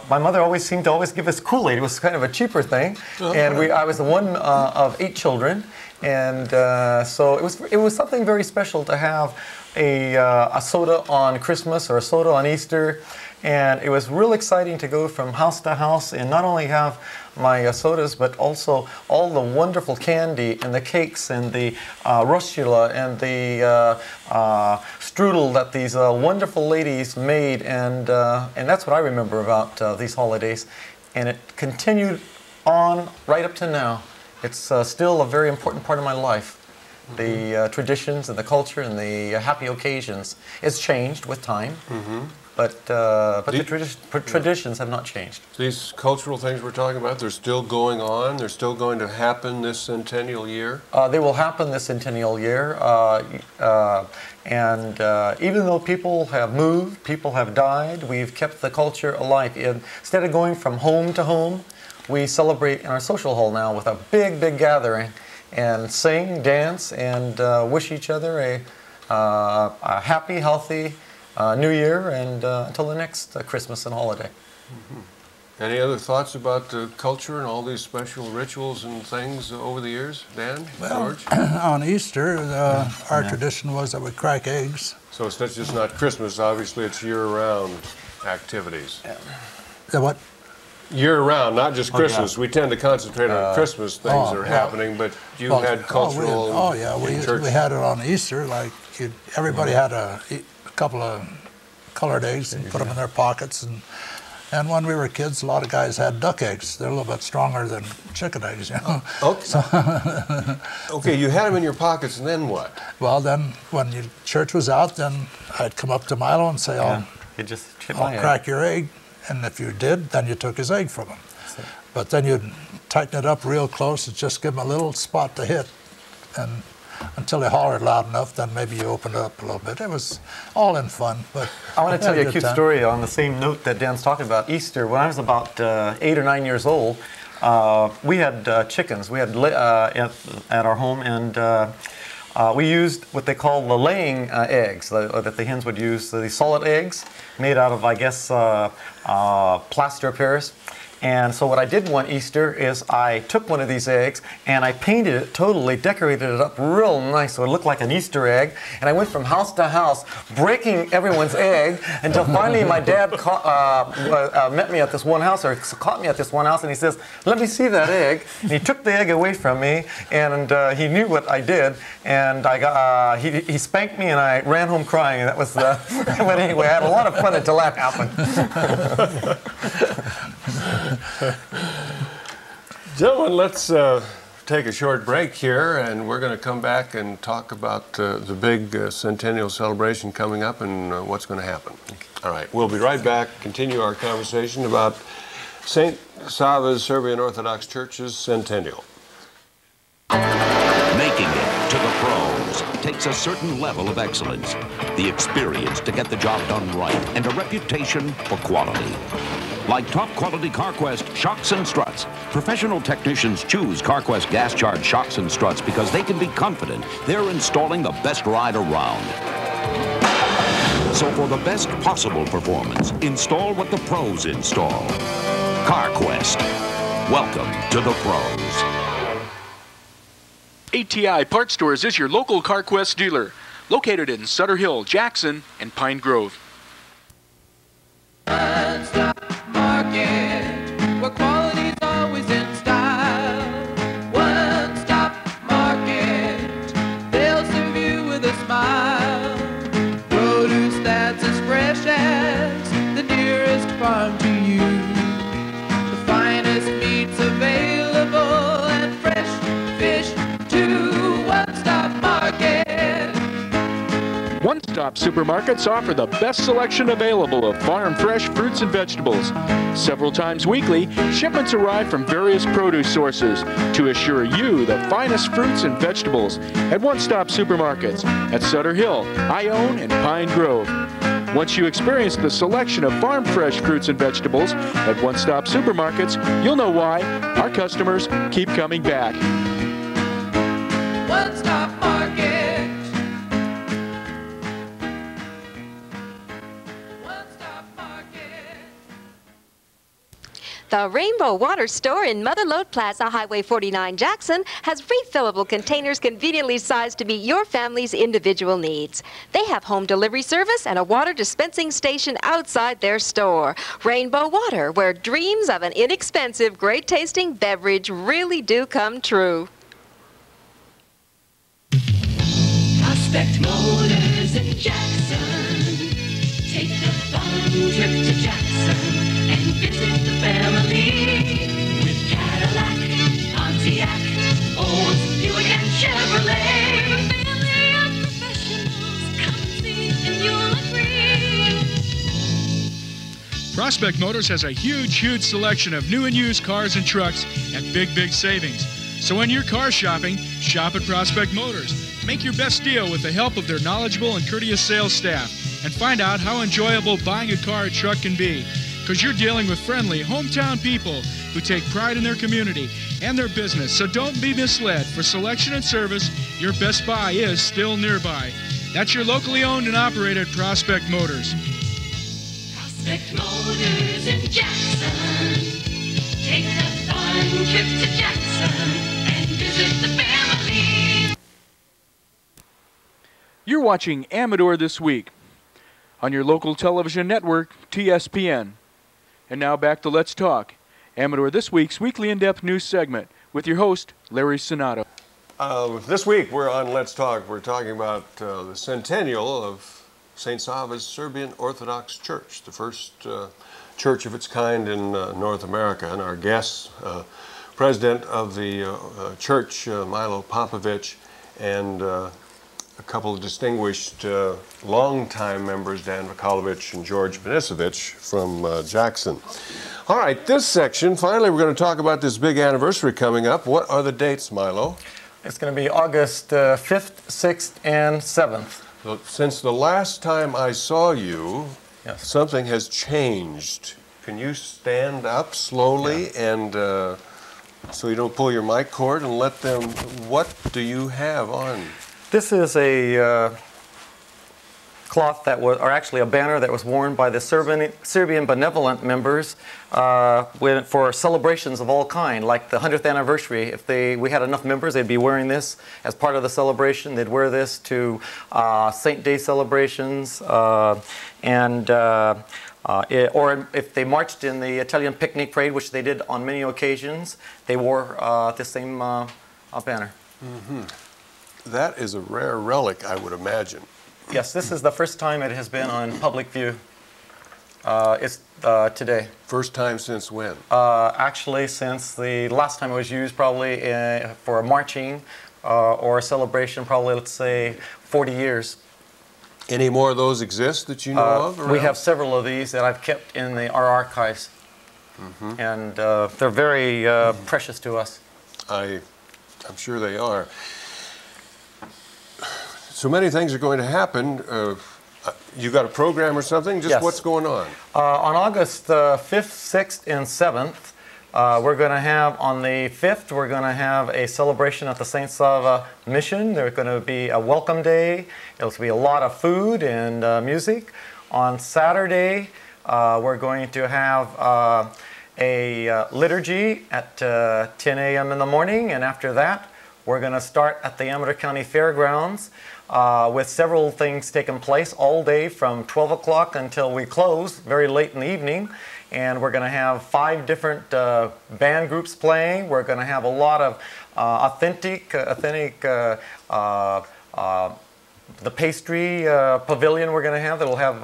my mother always seemed to always give us Kool-Aid. It was kind of a cheaper thing. And I was the one of 8 children. And so it was something very special to have a soda on Christmas or a soda on Easter, and it was real exciting to go from house to house and not only have my sodas, but also all the wonderful candy and the cakes and the rostula and the strudel that these wonderful ladies made, and that's what I remember about these holidays, and it continued on right up to now. It's still a very important part of my life. The traditions and the culture and the happy occasions. It's changed with time, but the traditions have not changed. These cultural things we're talking about, they're still going on? They're still going to happen this centennial year? They will happen this centennial year. And even though people have moved, people have died, we've kept the culture alive. Instead of going from home to home, we celebrate in our social hall now with a big, big gathering and sing, dance, and wish each other a happy, healthy New Year, and until the next Christmas and holiday. Any other thoughts about the culture and all these special rituals and things over the years? Dan, George? On Easter, our tradition was that we crack eggs. So it's just not Christmas, obviously it's year-round activities. The what? Year-round, not just Christmas. We tend to concentrate on Christmas things that are happening, but you had cultural... we had it on Easter, like everybody had a couple of colored eggs and put them in their pockets, and when we were kids, a lot of guys had duck eggs. They're a little bit stronger than chicken eggs, you know. Okay. Okay, you had them in your pockets, and then what? Well, then when church was out, then I'd come up to Milo and say, I'll crack your egg. And if you did, then you took his egg from him. But then you'd tighten it up real close and just give him a little spot to hit. And until he hollered loud enough, then maybe you opened it up a little bit. It was all in fun. But I want to tell you a cute story on the same note that Dan's talking about. Easter, when I was about 8 or 9 years old, we had chickens. We had at our home, and we used what they call the laying eggs that the hens would use, the solid eggs made out of, I guess, plaster of Paris. And so what I did one Easter is I took one of these eggs and I painted it totally, decorated it up real nice so it looked like an Easter egg. And I went from house to house breaking everyone's egg until finally my dad met me at this one house, or caught me at this one house, and he says, "Let me see that egg." And he took the egg away from me, and he knew what I did, and I got, he spanked me and I ran home crying, and that was the, but anyway, I had a lot of fun until that happened. Gentlemen, let's take a short break here, and we're going to come back and talk about the big centennial celebration coming up and what's going to happen. All right, we'll be right back, continue our conversation about St. Sava's Serbian Orthodox Church's centennial. Making it to the pros takes a certain level of excellence, the experience to get the job done right, and a reputation for quality. Like top-quality CarQuest shocks and struts, professional technicians choose CarQuest gas-charged shocks and struts because they can be confident they're installing the best ride around. So for the best possible performance, install what the pros install. CarQuest. Welcome to the pros. ATI Parts Stores is your local CarQuest dealer, located in Sutter Hill, Jackson, and Pine Grove. One-stop market, where quality's always in style. One-stop market, they'll serve you with a smile. Produce that's as fresh as the nearest farm to you. The finest meats available and fresh fish too. One-stop market. One-stop supermarkets offer the best selection available of farm fresh fruits and vegetables. Several times weekly, shipments arrive from various produce sources to assure you the finest fruits and vegetables at One-Stop Supermarkets at Sutter Hill, Ione, and Pine Grove. Once you experience the selection of farm fresh fruits and vegetables at One-Stop Supermarkets, you'll know why our customers keep coming back. One-stop market. The Rainbow Water Store in Mother Lode Plaza, Highway 49, Jackson, has refillable containers conveniently sized to meet your family's individual needs. They have home delivery service and a water dispensing station outside their store. Rainbow Water, where dreams of an inexpensive, great-tasting beverage really do come true. Prospect Motors in Jackson. Take a fun trip to Jackson and visit the family with Cadillac, Pontiac, Olds, Buick, and Chevrolet. A family of professionals, come see and you'll agree. Prospect Motors has a huge selection of new and used cars and trucks at big savings. So when you're car shopping, shop at Prospect Motors. Make your best deal with the help of their knowledgeable and courteous sales staff, and find out how enjoyable buying a car or truck can be. Because you're dealing with friendly, hometown people who take pride in their community and their business. So don't be misled. For selection and service, your best buy is still nearby. That's your locally owned and operated Prospect Motors. Prospect Motors in Jackson. Take a fun trip to Jackson and visit the family. You're watching Amador This Week on your local television network, TSPN. And now back to Let's Talk, Amador This Week's weekly in-depth news segment with your host, Larry Cenotto. This week we're on Let's Talk. We're talking about the Centennial of St. Sava's Serbian Orthodox Church, the first church of its kind in North America. And our guest, president of the church, Milo Popavich, and a couple of distinguished longtime members, Dan Vukajlovich and George Banicevich from Jackson. All right, this section, finally we're going to talk about this big anniversary coming up. What are the dates, Milo? It's going to be August 5th, 6th, and 7th. So, since the last time I saw you, yes, something has changed. Can you stand up slowly and so you don't pull your mic cord and let them, what do you have on? This is a cloth that was, or actually a banner that was worn by the Serbian benevolent members for celebrations of all kind, like the 100th anniversary. If we had enough members, they'd be wearing this as part of the celebration. They'd wear this to Saint Day celebrations, or if they marched in the Italian picnic parade, which they did on many occasions, they wore the same banner. Mm-hmm. That is a rare relic, I would imagine. Yes, this is the first time it has been on public view. It's today. First time since when? Actually, since the last time it was used, probably for a marching or a celebration, probably, let's say, 40 years. Any more of those exist that you know of? We have several of these that I've kept in our archives. Mm-hmm. And they're very precious to us. I'm sure they are. So many things are going to happen. You got a program or something? Just yes. What's going on? On August 5th, 6th, and 7th, we're going to have, on the 5th, we're going to have a celebration at the St. Sava Mission. There's going to be a welcome day. It'll be a lot of food and music. On Saturday, we're going to have a liturgy at 10 a.m. in the morning, and after that, we're going to start at the Amador County Fairgrounds with several things taking place all day from 12 o'clock until we close very late in the evening. And we're going to have 5 different band groups playing. We're going to have a lot of the pastry pavilion we're going to have. That'll have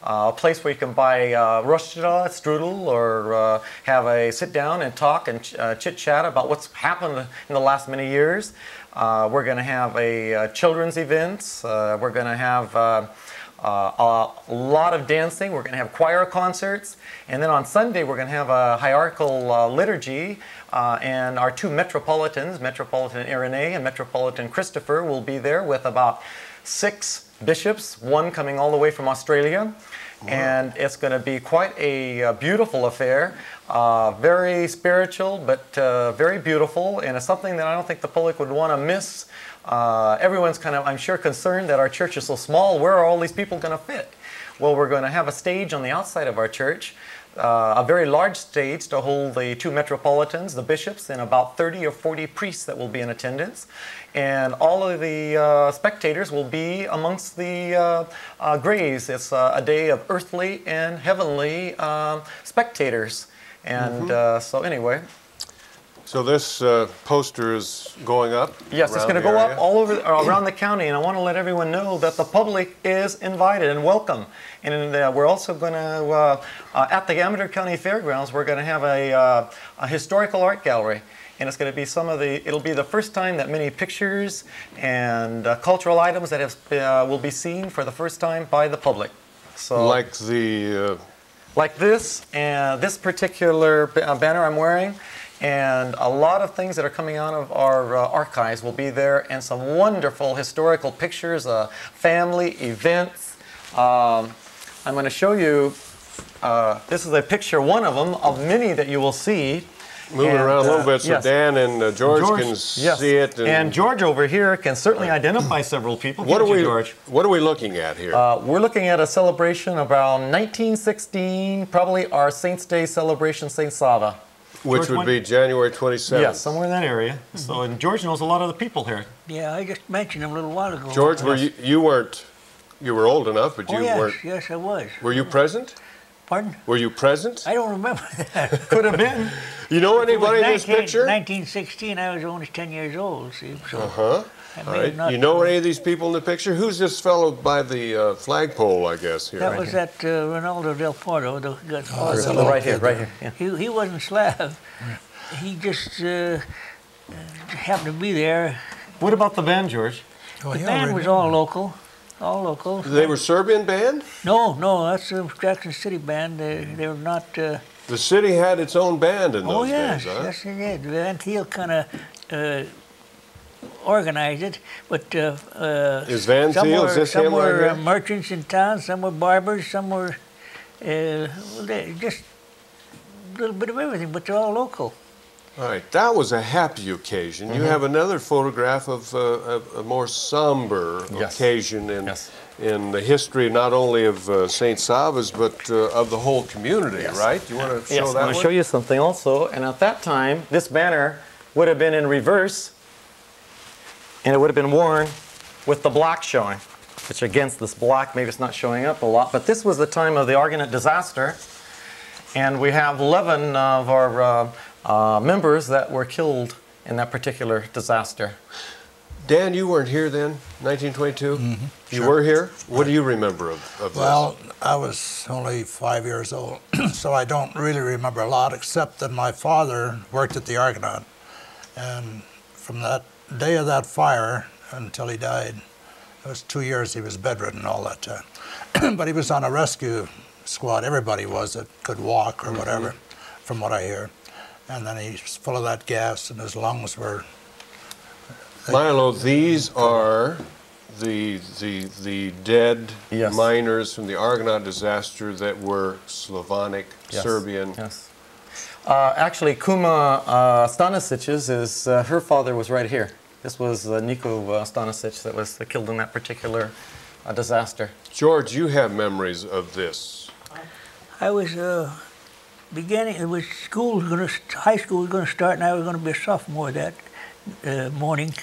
a place where you can buy rostda, strudel, or have a sit down and talk and chit-chat about what's happened in the last many years. We're going to have a children's events. We're going to have a lot of dancing. We're going to have choir concerts. And then on Sunday, we're going to have a hierarchical liturgy. And our 2 metropolitans, Metropolitan Irenee and Metropolitan Christopher, will be there with about 6 bishops, 1 coming all the way from Australia. Wow. And it's going to be quite a beautiful affair. Very spiritual, but very beautiful. And it's something that I don't think the public would want to miss. Everyone's kind of, I'm sure, concerned that our church is so small. Where are all these people going to fit? Well, we're going to have a stage on the outside of our church, a very large stage to hold the 2 metropolitans, the bishops, and about 30 or 40 priests that will be in attendance. And all of the spectators will be amongst the graves. It's a day of earthly and heavenly spectators. And so anyway. So this poster is going up? Yes, it's going to go up all over around the county, and I want to let everyone know that the public is invited and welcome. And we're also going to, at the Amador County Fairgrounds, we're going to have a historical art gallery. And it's going to be it'll be the first time that many pictures and cultural items that will be seen for the first time by the public. So, like this, and this particular banner I'm wearing. And a lot of things that are coming out of our archives will be there, and some wonderful historical pictures, family events. I'm going to show you, this is a picture, one of them, of many that you will see. Moving around a little bit so yes. Dan and George can yes. see it. And George over here can certainly identify several people. What are we, George? What are we looking at here? We're looking at a celebration around 1916, probably our Saints' Day celebration, St. Sava. Which would be January 27th. Yes, somewhere in that area. So, and George knows a lot of the people here. Yeah, I just mentioned him a little while ago. George, you were old enough, but you weren't. Yes, I was. Were you present? Pardon? Were you present? I don't remember that. Could have been. You know anybody in this picture? 1916, I was only 10 years old, see. So all right. You know any of these people in the picture? Who's this fellow by the flagpole, I guess, here? That was that Ronaldo Del Porto. Right here, right here. Yeah. He wasn't Slav. He just happened to be there. What about the band, George? The band was all local. All local. They were Serbian band? No, that's the Jackson City band. They were not... the city had its own band in those days, huh? Yes, it did. Van Thiel kind of organized it, but is Van Thiel, is this him right here? Merchants in town, some were barbers, some were just a little bit of everything, but they're all local. All right, that was a happy occasion. You have another photograph of a more somber occasion in the history not only of St. Sava's, but of the whole community, right? You want to show that I want to show you something also. And at that time, this banner would have been in reverse, and it would have been worn with the black showing, which against this black, maybe it's not showing up a lot, but this was the time of the Argonaut disaster, and we have 11 of our members that were killed in that particular disaster. Dan, you weren't here then, 1922? Mm-hmm. You were here? What do you remember of this? Well, I was only 5 years old, so I don't really remember a lot, except that my father worked at the Argonaut. And from that day of that fire until he died, it was 2 years he was bedridden all that time. But he was on a rescue squad. Everybody was that could walk or whatever, from what I hear. And then he was full of that gas, and his lungs were... Milo, these are the dead miners from the Argonaut disaster that were Slavonic, Serbian. Yes. Actually, Kuma Stanisic's, her father was right here. This was Niko Stanisic that was killed in that particular disaster. George, you have memories of this. I was beginning, it was high school was going to start, and I was going to be a sophomore that morning.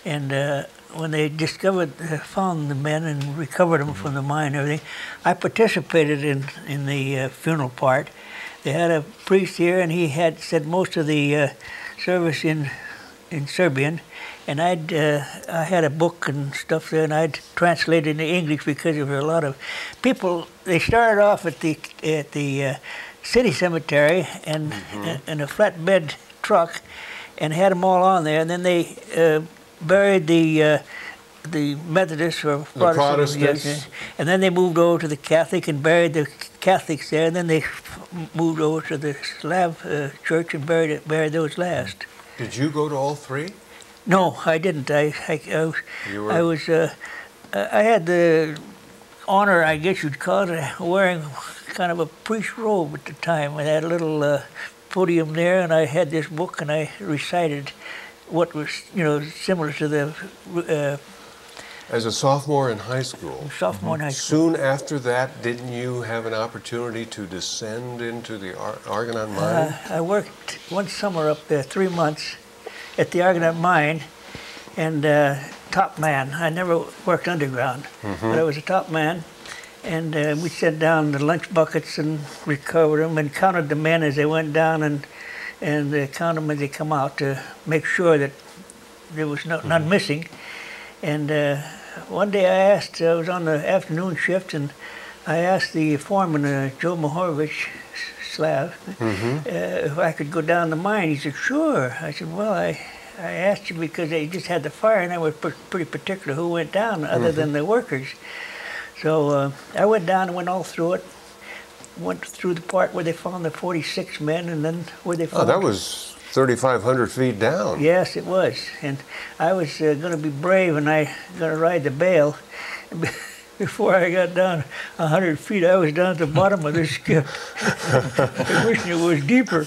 And when they found the men and recovered them from the mine and everything, I participated in the funeral part. They had a priest here, and he had said most of the service in Serbian, and I had a book and stuff there, and I'd translate it into English because there were a lot of people. They started off at the city cemetery and in a flatbed truck, and had them all on there, and then they buried the Methodists or Protestants, yes, and then they moved over to the Catholic and buried the Catholics there, and then they moved over to the Slav church and buried those last. Did you go to all three? No, I didn't. I had the honor, I guess you'd call it, wearing kind of a priest robe at the time. I had a little podium there, and I had this book, and I recited what was, similar to the... As a sophomore in high school? Sophomore in high school. Soon after that, didn't you have an opportunity to descend into the Argonaut mine? I worked one summer up there, 3 months, at the Argonaut mine, and top man. I never worked underground, but I was a top man, and we set down the lunch buckets and recovered them and counted the men as they went down, and count them as they come out to make sure that there was none missing. And one day I was on the afternoon shift, and I asked the foreman, Joe Mohorevich, Slav, if I could go down the mine. He said, sure. I said, well, I asked you because they just had the fire, and I was pretty particular who went down other than the workers. So I went down and went all through it. Went through the part where they found the 46 men, and then where they found... Oh, that was 3,500 feet down. Yes, it was. And I was going to be brave, and I going to ride the bale. Before I got down 100 feet, I was down at the bottom of this skip. I wish it was deeper.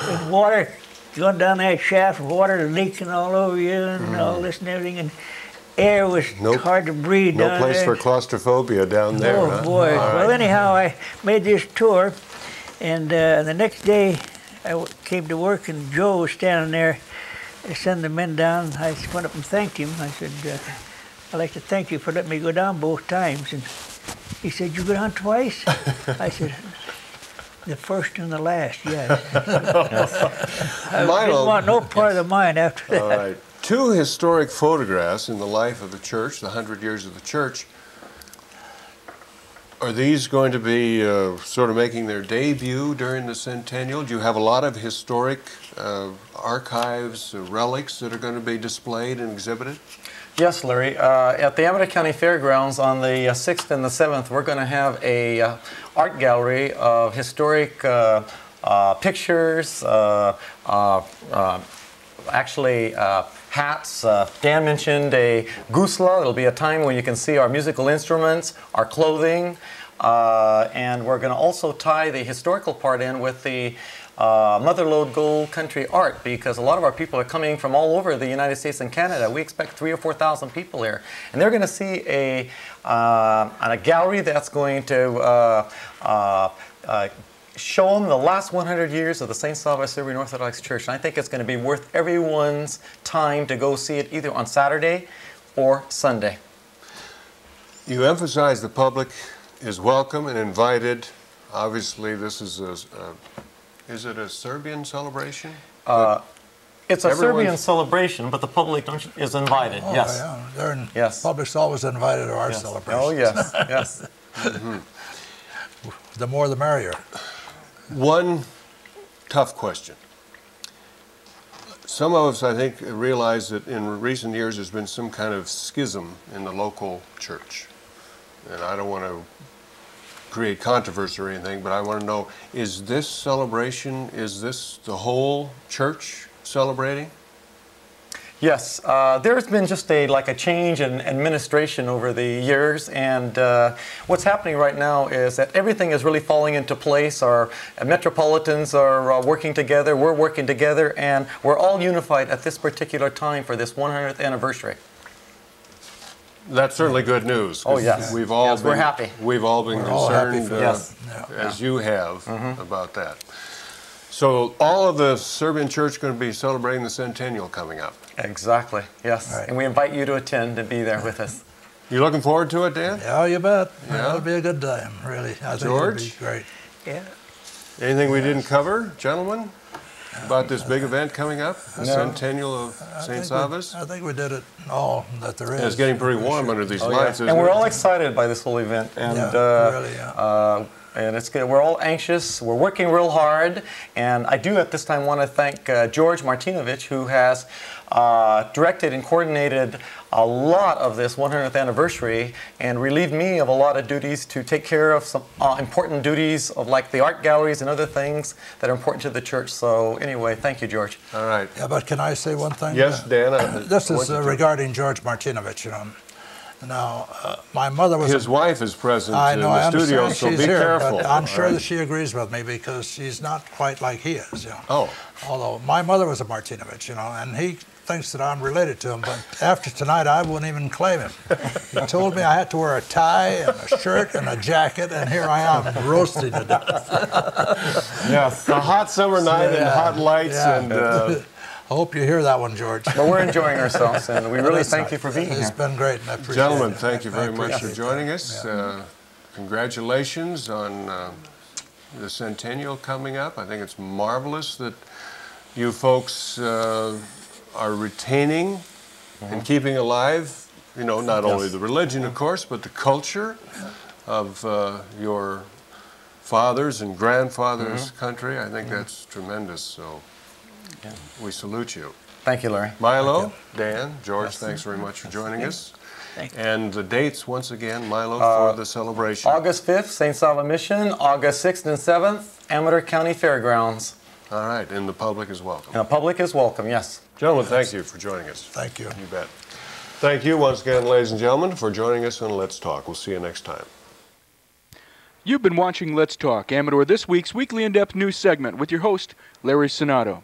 And water, going down that shaft, water leaking all over you, and all this and everything. And air was hard to breathe down there. No place for claustrophobia down there. Oh, huh? boy. Well, anyhow, I made this tour, and the next day I came to work, and Joe was standing there to send the men down. I went up and thanked him. I said, I'd like to thank you for letting me go down both times. And he said, you go down twice? I said, the first and the last, yes. I didn't want no part of the mine after that. All right. 2 historic photographs in the life of the church, the 100 years of the church. Are these going to be sort of making their debut during the Centennial? Do you have a lot of historic archives, relics that are going to be displayed and exhibited? Yes, Larry. At the Amador County Fairgrounds on the 6th and the 7th, we're going to have a art gallery of historic pictures, actually hats. Dan mentioned a gusla. It'll be a time when you can see our musical instruments, our clothing, and we're going to also tie the historical part in with the Motherlode Gold Country art, because a lot of our people are coming from all over the United States and Canada. We expect 3,000 or 4,000 people here, and they're going to see a gallery that's going to show them the last 100 years of the St. Sava Serbian Orthodox Church. And I think it's going to be worth everyone's time to go see it either on Saturday or Sunday. You emphasize the public is welcome and invited. Obviously, this is is it a Serbian celebration? It's a Serbian celebration, but the public is invited. Oh, yes. Yeah. Yes. Public's always invited to our celebrations. Oh, yes. Yes. The more the merrier. One tough question. Some of us, I think, realize that in recent years there's been some kind of schism in the local church. And I don't want to create controversy or anything, but I want to know, is this celebration, is this the whole church celebrating? Yes, there's been just like a change in administration over the years, and what's happening right now is that everything is really falling into place. Our metropolitans are working together, we're working together, and we're all unified at this particular time for this 100th anniversary. That's certainly good news. Oh, yes. We've all Yes, been, we're happy. We've all been We're all happy concerned, for Yes. as you have, about that. So all of the Serbian church going to be celebrating the Centennial coming up. Exactly, yes. Right. And we invite you to attend and be there with us. You looking forward to it, Dan? Yeah, you bet. Yeah. It'll be a good time, really. I think George? it'll be great. Yeah. Anything we didn't cover, gentlemen, about this big event coming up, the Centennial of St. Sava's? I think we did it all that there is. It's getting pretty warm under these Oh, lights, yeah. isn't And we're it? all excited by this whole event. And, really, yeah. And it's good. We're all anxious. We're working real hard. And I do at this time want to thank George Martinovich, who has directed and coordinated a lot of this 100th anniversary and relieved me of a lot of duties to take care of some important duties of like the art galleries and other things that are important to the church. So anyway, thank you, George. All right. Yeah, but can I say one thing? Yes, Dan. This is regarding George Martinovich, you know. Now, my mother was... His wife is present I in know, the I studio, understand so she's be here, careful. but I'm all sure right? that she agrees with me because she's not quite like he is, you know. Oh. Although my mother was a Martinovich, you know, and he thinks that I'm related to him, but after tonight I wouldn't even claim him. He told me I had to wear a tie and a shirt and a jacket, and here I am, roasting to death. Yes, a hot summer night and hot lights and... I hope you hear that one, George. But we're enjoying ourselves, and we really thank you for being here. It's been great, and I appreciate Gentlemen, it. thank you very much for appreciate joining that. us. Yeah. Congratulations on the Centennial coming up. I think it's marvelous that you folks are retaining and keeping alive, you know, not only the religion, of course, but the culture of your fathers and grandfathers' country. I think that's tremendous, so we salute you. Thank you, Larry. Milo, Dan, George, thanks very much for joining us. Thank you. And the dates, once again, Milo, for the celebration. August 5th, St. Sava Mission. August 6th and 7th, Amador County Fairgrounds. All right, and the public is welcome. The public is welcome, yes. Gentlemen, thank you for joining us. Thank you. You bet. Thank you once again, ladies and gentlemen, for joining us on Let's Talk. We'll see you next time. You've been watching Let's Talk, Amador This Week's weekly in-depth news segment with your host, Larry Cenotto.